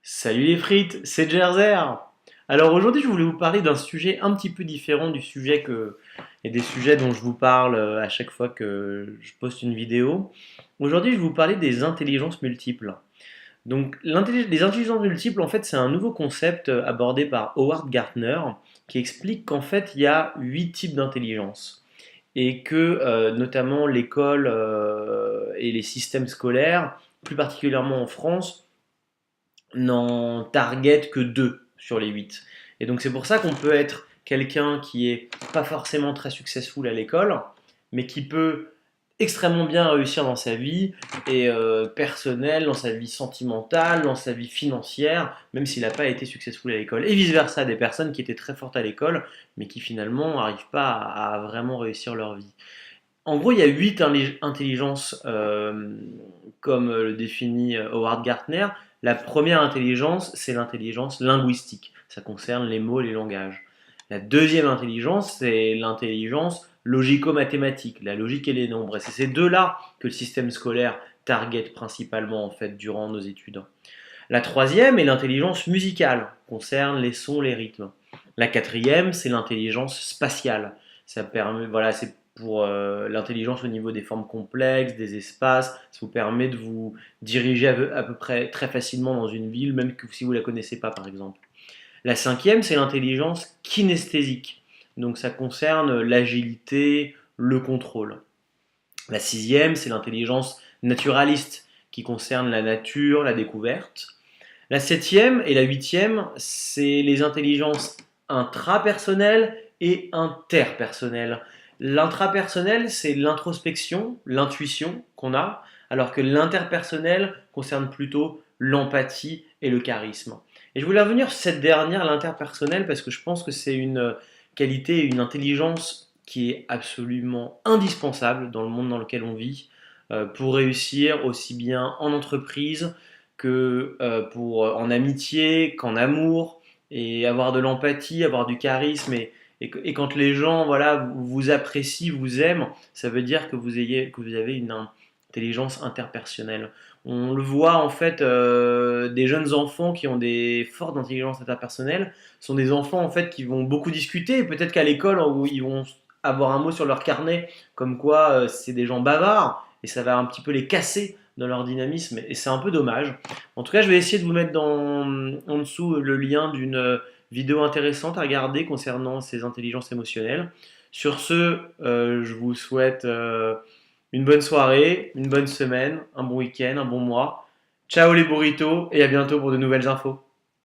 Salut les frites, c'est Jerzer. Alors aujourd'hui, je voulais vous parler d'un sujet un petit peu différent du sujet et des sujets dont je vous parle à chaque fois que je poste une vidéo. Aujourd'hui, je vais vous parler des intelligences multiples. Donc, les intelligences multiples, en fait, c'est un nouveau concept abordé par Howard Gardner qui explique qu'en fait, il y a 8 types d'intelligence et que notamment l'école et les systèmes scolaires, plus particulièrement en France, n'en target que 2 sur les 8. Et donc c'est pour ça qu'on peut être quelqu'un qui est pas forcément très successful à l'école, mais qui peut extrêmement bien réussir dans sa vie et personnelle, dans sa vie sentimentale, dans sa vie financière, même s'il n'a pas été successful à l'école. Et vice-versa, des personnes qui étaient très fortes à l'école, mais qui finalement n'arrivent pas à vraiment réussir leur vie. En gros, il y a 8 intelligences, comme le définit Howard Gardner. La première intelligence, c'est l'intelligence linguistique. Ça concerne les mots, les langages. La deuxième intelligence, c'est l'intelligence logico-mathématique, la logique et les nombres. Et c'est ces deux-là que le système scolaire target principalement en fait durant nos études. La troisième est l'intelligence musicale, concerne les sons, les rythmes. La quatrième, c'est l'intelligence spatiale. Ça permet, voilà, c'est pour l'intelligence au niveau des formes complexes, des espaces. Ça vous permet de vous diriger à peu près très facilement dans une ville, même que si vous ne la connaissez pas, par exemple. La cinquième, c'est l'intelligence kinesthésique. Donc ça concerne l'agilité, le contrôle. La sixième, c'est l'intelligence naturaliste, qui concerne la nature, la découverte. La septième et la huitième, c'est les intelligences intrapersonnelles et interpersonnelles. L'intrapersonnel, c'est l'introspection, l'intuition qu'on a, alors que l'interpersonnel concerne plutôt l'empathie et le charisme. Et je voulais revenir sur cette dernière, l'interpersonnel, parce que je pense que c'est une qualité et une intelligence qui est absolument indispensable dans le monde dans lequel on vit, pour réussir aussi bien en entreprise que en amitié, qu'en amour, et avoir de l'empathie, avoir du charisme, et quand les gens voilà, vous apprécient, vous aiment, ça veut dire que vous avez une intelligence interpersonnelle. On le voit en fait, des jeunes enfants qui ont des fortes intelligences interpersonnelles sont des enfants en fait qui vont beaucoup discuter, et peut-être qu'à l'école où ils vont avoir un mot sur leur carnet, comme quoi c'est des gens bavards, et ça va un petit peu les casser dans leur dynamisme, et c'est un peu dommage. En tout cas, je vais essayer de vous mettre en dessous le lien d'une vidéo intéressante à regarder concernant ces intelligences émotionnelles. Sur ce, je vous souhaite une bonne soirée, une bonne semaine, un bon week-end, un bon mois. Ciao les burritos et à bientôt pour de nouvelles infos.